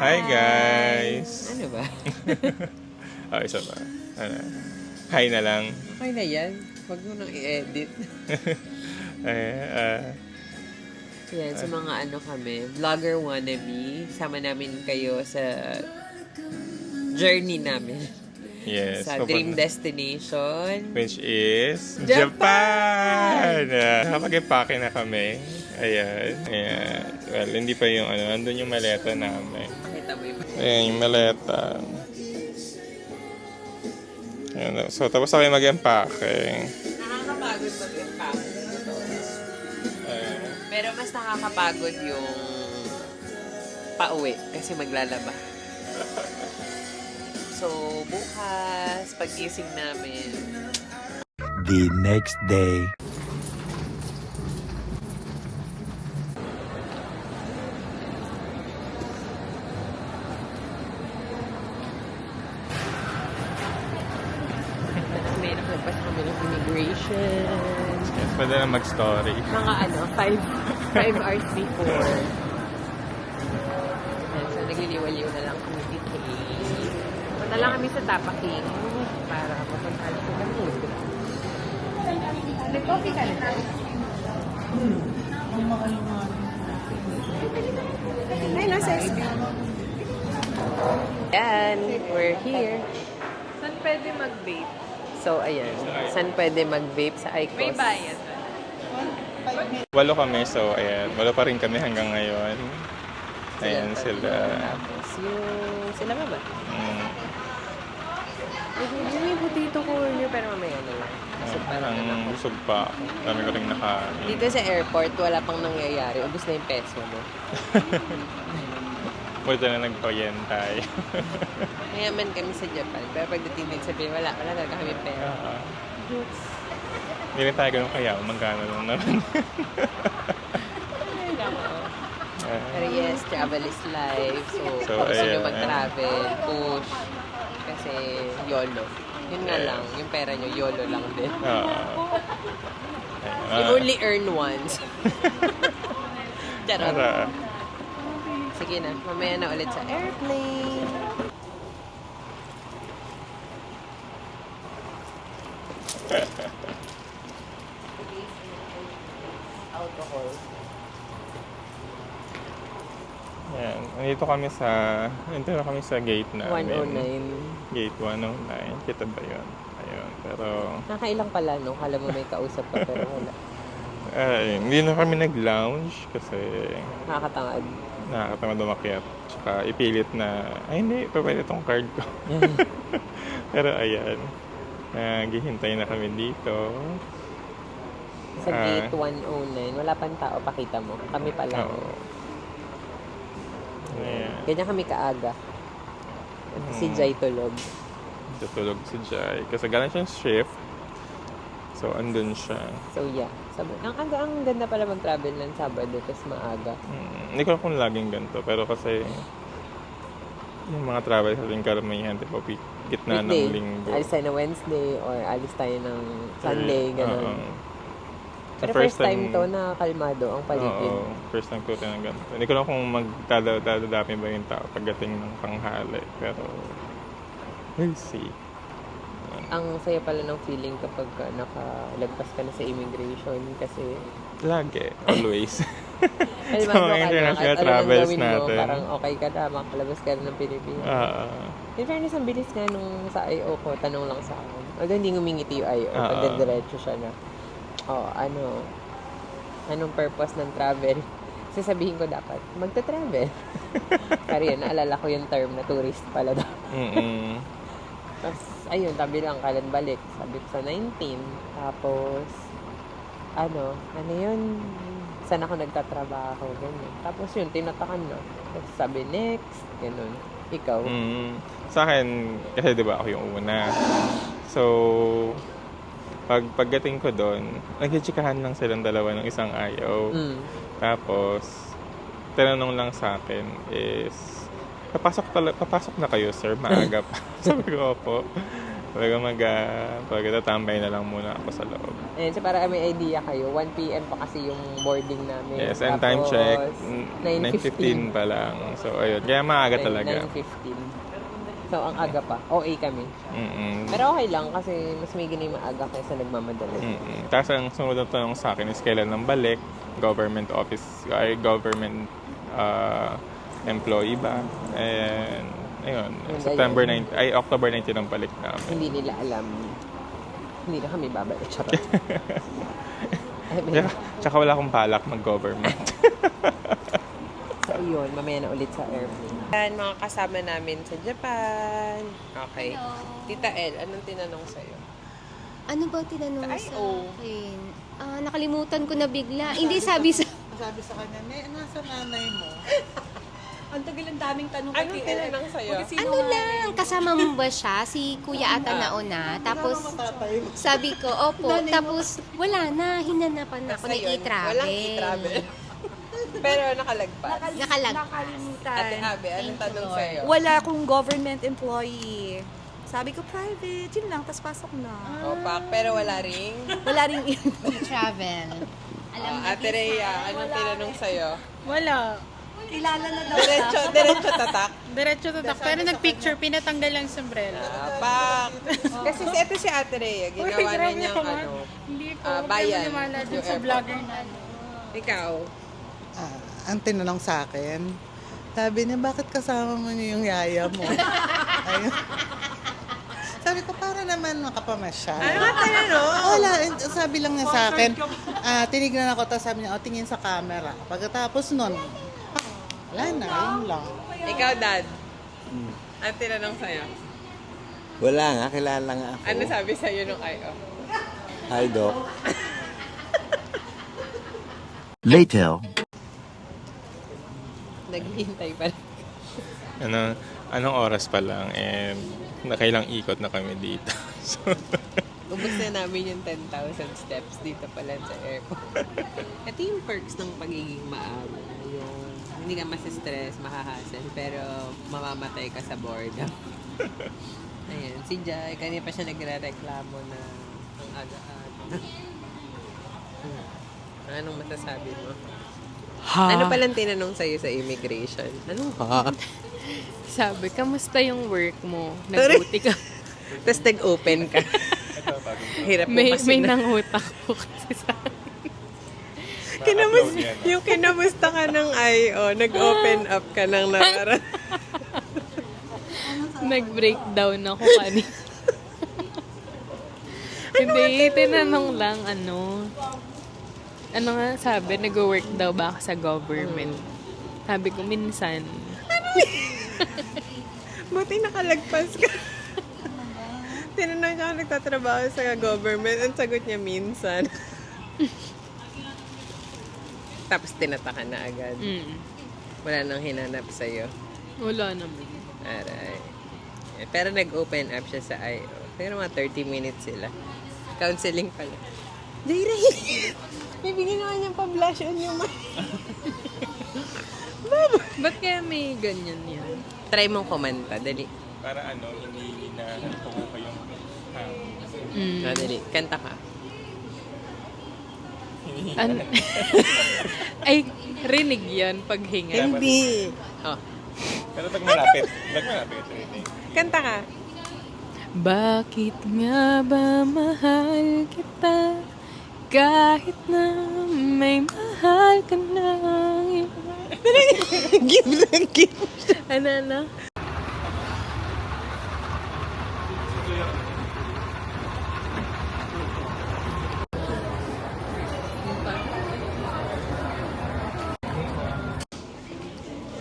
Hi guys! Ano ba? Oh, isa pa. Ano? Hi na lang. Okay na yan. Huwag mo nang i-edit. Eh, Yan, sa mga ano kami, vlogger wannabe. Sama namin kayo sa journey namin. yes. Sa dream destination. Which is Japan! Nakapag-impake na kami. Ayan. Ayan. Well, hindi pa yung ano. Andun yung maleta namin. Kita mo yung Ayan, yung maleta. Ayan. So, tapos ako yung mag-impake. nakakapagod mag-impact. Ayan. Pero mas nakakapagod yung pauwi kasi maglalaba. So, bukas, pag-gising namin, The next day. may nakalagpas kami ng immigration. Yes, pwede na mag-story. Mga 5 hours before. And so, nagliliwaliw na lang kami dito. Punta lang kami sa Tapa King para mapuntahan ko kami. Nag-coffee ka na tayo? Ay, nasa SB. Yan, we're here. Saan pwede mag-vape? So, ayan. Saan pwede mag-vape sa IQOS? May bayad. 8 kami, so ayan. 8 pa rin kami hanggang ngayon. Ayan sila. Tapos yung... Sila ba ba? Mm. May potato corner pero mamaya na lang. So, Parang busog pa ako. Dami ko rin nakain. dito sa airport, wala pang nangyayari. Ubus na yung peso mo. Buti na nagpayentay. Mayaman kami sa Japan. Pero pagdating din sa Pilipinas, wala talaga kami pera. Hindi rin tayo ganun kaya. Magkano lang naman. Pero yes, travel is life. So kung gusto nyo ayan. mag-travel, push. Kasi YOLO. Yun nga Yes. lang, yung pera nyo, YOLO lang din. You Ah, only earn once. Charot. para. Sige na, mamaya na ulit sa airplane. Alcohol. Ayan. Nandito na kami sa gate namin. 109. Gate 109. Kita ba yun? Ayun. Pero, Nakailang pala, no? Kala mo may kausap ka, pero wala. hindi na kami nag-lounge kasi Nakakatangad. nakakatamad umakyat. Tsaka ipilit na, ay hindi, pwede itong card ko. Pero ayan, naghihintay na kami dito. Sa gate 109, wala pang tao, pakita mo. Kami pa lang. Oo. Ayan. Ganyan kami kaaga. At si Jai tulog. Tutulog si Jai. Kasi galing siyang shift. So, andun siya. So yeah. Ang ganda pala mag-travel ng Sabado, tapos maaga. Hindi ko alam kung laging ganito. Pero kasi, yung mga travel sa ating karamihan, tipo, gitna ng linggo. Alis tayo na Wednesday, or alis tayo ng Sunday, gano'n. Oo. Pero first time to na kalmado ang paligid. Oo, first time ko ito ng ganito. Hindi ko alam kung magdadami ba yung tao pagdating ng tanghali. Pero, we'll see. Ang saya pala ng feeling kapag nakalagpas ka na sa immigration kasi Lagi, always. kalmado Sa mga ka na international at alam ang travels gawin mo, natin. parang okay ka na, makalabas ka na ng Pilipinas. In fairness, ang bilis nga nung sa I.O. ko, tanong lang sa akin. Although hindi ngumingiti yung I.O. Pag diretso siya na, anong purpose ng travel? Sasabihin ko dapat, magta-travel. Pero yun, naalala ko yung term na tourist pala daw. Tapos, ayun, tabi lang, kailan balik. Sabi ko sa 19. Tapos, ano yun, saan ako nagtatrabaho, ganyan. Tapos yun, tinatakan na. Tapos sabi, next, ganun. Ikaw? Sa akin, kasi di ba ako yung una. So, pagdating ko doon, nagchichikahan lang silang dalawa ng isang ayaw. Tapos, tinanong lang sa akin is, papasok na kayo, sir, maaga pa. Sabi ko, opo. Pagkatatambay na lang muna ako sa loob. Ayan, so para may idea kayo, 1 p.m. pa kasi yung boarding namin. Yes, and time check, 9:15 9:15 pa lang. So, ayun. Kaya maaga talaga. 9:15. So, ang aga pa. OA kami. Mm-mm. Pero okay lang kasi mas may ganun maaga kaysa nagmamadali. Tapos ang sunod na tanong sa akin is kailan nang balik? Government office, ay government employee ba? And ayun, October 19 ang balik namin. Hindi nila alam. Hindi na kami babalik. Charot. Tsaka wala akong balak mag-government. So, yun. Mamaya na ulit sa airplane. Yan, mga kasama namin sa Japan. Okay. Hello. Tita El, anong tinanong sa'yo? Ano ba tinanong Ay, sa oh. akin? Nakalimutan ko na bigla. Hindi, sabi sa kanya, nasa nanay mo. Ang tagal ang daming tanong Anong tinanong sa'yo? ano lang, kasama mo ba siya? Si Kuya ata nauna. Tapos, sabi ko, opo. Tapos, wala na. Hinanapan na ako ng e-travel. Walang e-travel. Pero nakalagpas. Nakalimutan. Ate Abe, anong tanong sa'yo? Wala akong government employee. Sabi ko, private. Yun lang, tas pasok na. Opak, pero wala ring. Wala ring E-travel. Ate Rhea, anong tinanong sa'yo? Wala. kilala na daw. Diretso tatak. Diretso tatak. Pero nag-picture, pinatanggal lang sa umbrella. Pak. Kasi ito si Ate Rhea, ginawa na niyang Hindi ko. bayan. Maniwala dun Yung sa airport. vlogger na. Ikaw? Ang tinanong sa akin, sabi niya, bakit kasama mo niyo yung yaya mo? Ayun. Sabi ko, para naman makapamasyal. Ano nga tinanong? Wala, sabi lang niya sa akin, tinignan ako, tapos sabi niya, tingin sa camera. Pagkatapos nun, wala na, yun lang. Ikaw, Dad? Ang tinanong sa'yo? Wala nga, kilala nga ako. Ano sabi sa'yo nung I.O.? Hi, Doc. Later. Naghihintay pa rin. Anong oras pa lang, nakailang ikot na kami dito. So, Ubus na namin yung 10,000 steps dito pala sa airport. Ito yung perks ng pagiging maaga. Yung hindi ka masistress, mahahassle, pero mamamatay ka sa boredom. Ayan, si Jai, kanina pa siya nagre-reklamo na ang aga-aga. Anong masasabi mo? Ano palang tinanong sa'yo sa immigration? Anong ha? Sabi, kamusta yung work mo? Nag-duty ka. Tapos nag-open ka. Hirap mo kasi May na. nangutak po kasi sa Yung kinamusta ka ng I.O., nag-open up ka ng nakaraan. nag-breakdown ako kanina. Hindi, tinanong lang ano nga sabi, nag-work daw ba ako sa government? Sabi ko, minsan. Buti nakalagpas ka. Tinanong niya kung nagtatrabaho sa government. Ang sagot niya, minsan. Tapos tinatakan na agad. Wala nang hinanap sa'yo. Wala naman. Aray. Pero nag-open up siya sa I.O. Pero mga 30 minutes sila. Counseling pala. Jaira, may ginawa niyang pa-blush on yung Ba't kaya may ganyan yan? Try mong kumanta. Dali. para hindi na nakukuha yung Dali. Kanta ka. Ay, rinig yan pag hinga. Hindi. Oh. Pero pag malapit ito. Kanta ka. Bakit nga ba mahal kita kahit na may mahal ka ng iba? Give lang, give. Ano?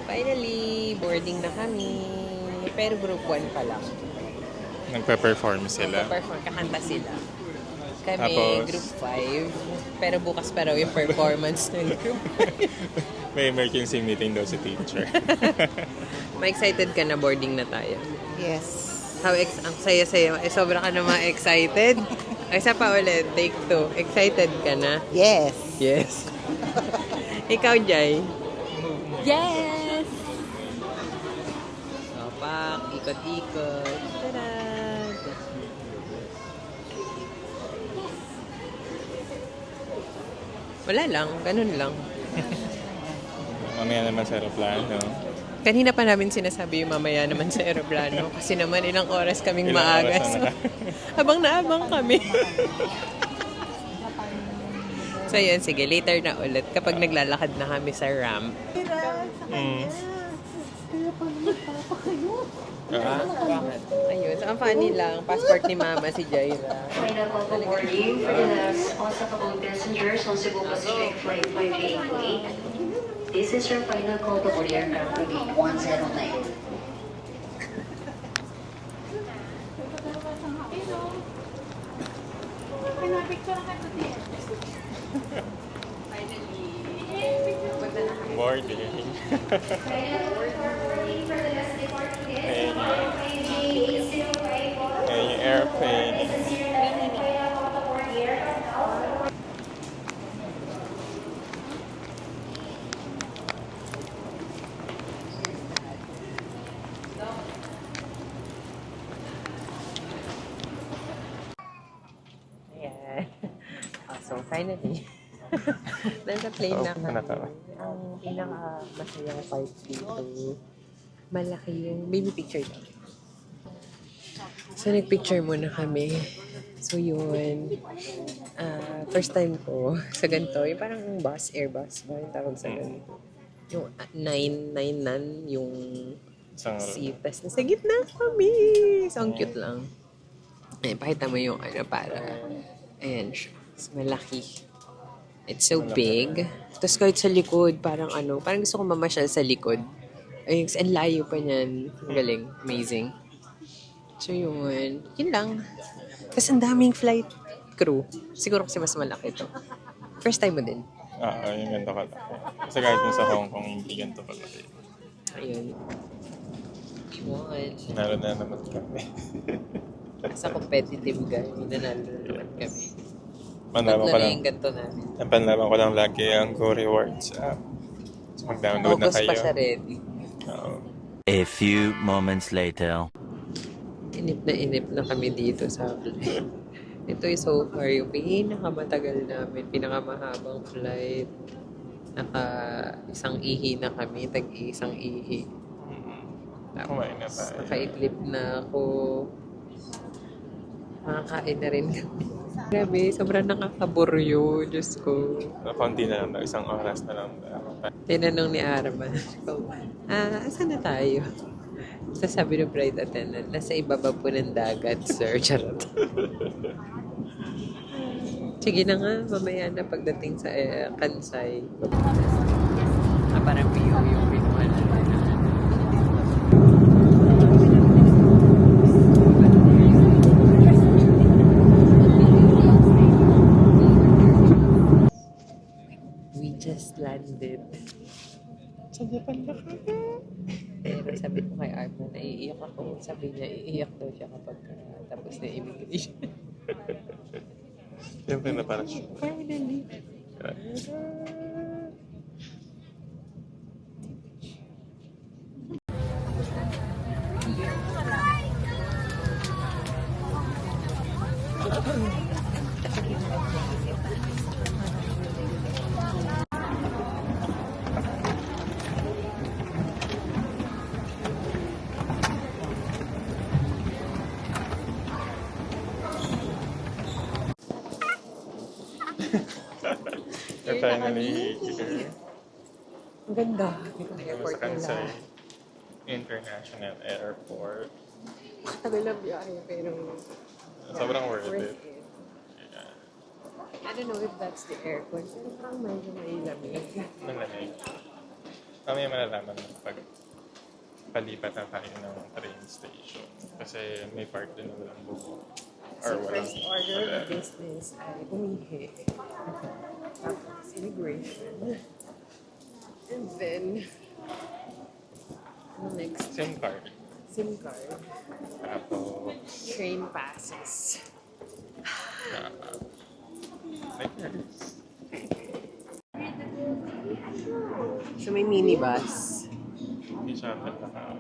Finally, boarding na kami. Pero group 1 pa lang. Nagpe-perform sila. Perform, kakanta sila. Kami, Tapos? group 5. Pero bukas pa raw yung performance ng group. May emergency meeting daw si teacher. Ma-excited ka na boarding na tayo. Yes. Ang saya-saya. Sobra ka na ma-excited. Isa pa ulit, take 2. Excited ka na? Yes. Yes. Ikaw, Jai. Yes! Pak, ikot-ikot. Tada! Wala lang, ganun lang. Mamaya naman sa aeroplano. Kanina pa namin sinasabi yung mamaya naman sa aeroplano kasi naman ilang oras kaming Ilang maaga. oras na Abang na abang kami. So yun, sige, later na ulit kapag naglalakad na kami sa ramp. Ayun, so ang funny lang, passport ni Mama si Jaira. Final call for boarding for the last Osaka passengers on Cebu Pacific Flight 5828. This is your final call to board aircraft to gate 109. Boarding. Ayun yung airplane. Ayan. So finally, nasa plane na kami. Ang pinaka-masayang part dito, malaki yung baby picture daw. So nagpicture muna kami. So yun, first time ko sa ganito, yung parang bus, airbus ba yung tawag sa ganito. Yung nine yung seat. Tapos nasa gitna kami. So ang cute lang. Eh, pakita mo yung para, ayan siya. Malaki. It's so big. Tapos kahit sa likod, parang gusto ko mamasyal sa likod. Ay, ang layo pa niyan. Galing. Amazing. So yun. Yun lang. Tapos ang daming flight crew. Siguro kasi mas malaki ito. First time mo din? Yung ganito kalaki. Kasi kahit yung sa Hong Kong, hindi ganito kalaki. Ayun. Yun. Nanalo na naman kami. Sa competitive guy, nanalo na naman kami. Panlaban ko lang. Yung ganito namin. Ang panlaban ko lang lagi ang Go Rewards app. So mag-download na August kayo. pa siya ready. A few moments later. Inip na kami dito sa flight. Ito yung so far yung pinakamatagal namin, pinakamahabang flight. Isang ihi na kami, tag-isang ihi. Kumain na tayo. Nakaidlip na ako. Makakain na rin kami. Grabe, sobrang nakakaburyo. Diyos ko. Kaunti na lang, isang oras na lang. Tinanong ni Arman, asan na tayo? Sasabi ng flight attendant, nasa ibaba po ng dagat, sir. Charot. Sige na nga, mamaya na pagdating sa Kansai. Parang view yung pinuha na. We just landed. Sa Japan na kami. Pero sabi ko kay Arman, naiiyak ako. Sabi niya, iiyak daw siya kapag tapos na immigration. Siyempre na parang siya. Finally. Tayo na ni Peter. Ang ganda. Dito na airport Sa Kansai nila. International Airport. Tagal lang biyahe pero Sobrang worth it. I don't know if that's the aircon. Pero parang medyo mailamig. Malamig. Kami malalaman pag palipat na tayo ng train station. Kasi may part din na walang buko. Or So walang... first order of business ay umihi. Tapos immigration. And then, ano next? SIM card. SIM card. Tapos... Train passes. like this. So may minibus. Hindi siya naka...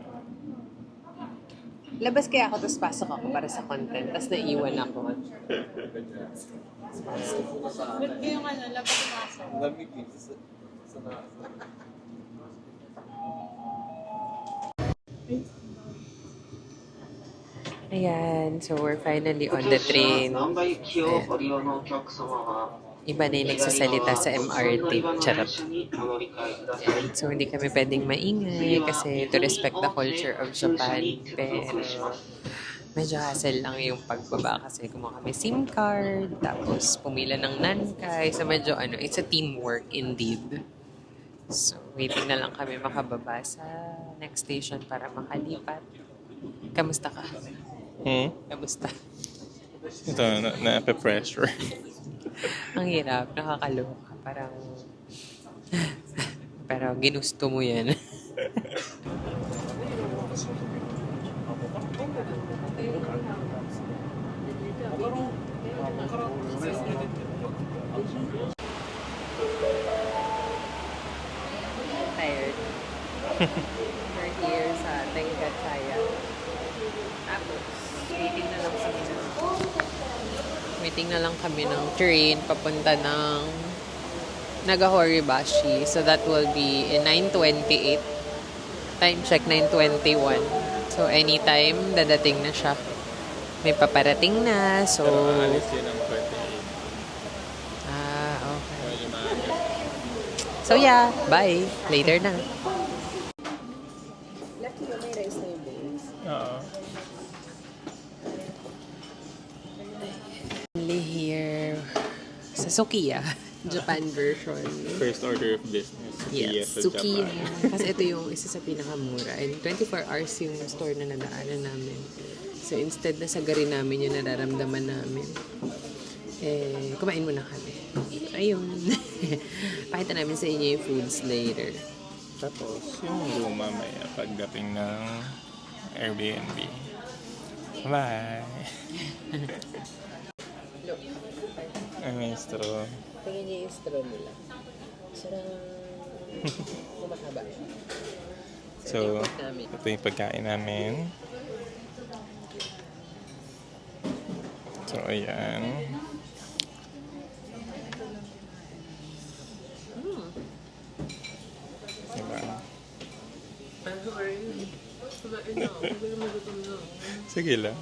Labas kaya ako tapos pasok ako para sa content. Tapos naiwan ako. Ba't yung ano, labas yung aso? Ayan, so we're finally on the train. Iba na yung nagsasalita sa MRT. Charot. Ayan, so hindi kami pwedeng maingay kasi to respect the culture of Japan. Pero medyo hassle lang yung pagbaba kasi kumuha kami SIM card, tapos pumila ng Nankay. So medyo it's a teamwork indeed. So waiting na lang kami makababa sa next station para makalipat. Kamusta ka? Kamusta? Ito, na-pressure. Ang hirap, nakakaloka. Parang, pero ginusto mo yan. Tired. We're here sa Tenggatchaya. Tapos, waiting na lang kami ng train papunta ng Nagahoribashi. So that will be in 9:28. Time check 9:21. So anytime dadating na siya. May paparating na. So Pero alis yun ang 28. okay. Medyo maaga. So yeah, bye. Later na. Oo. Only here sa Sukiya, Japan version. First order of business. Yes, sa Sukiya. Japan. Kasi ito yung isa sa pinakamura. And 24 hours yung store na nadaanan namin. So instead na sagarin namin yung nararamdaman namin, kumain muna kami. Ayun. Pakita namin sa inyo yung foods later. Tapos, yung room mamaya pagdating ng Airbnb. Bye! May straw. Tingnan niyo yung straw nila. Sarang kumakaba. So, ito yung pagkain namin. So, ayan. Diba? Sige lang.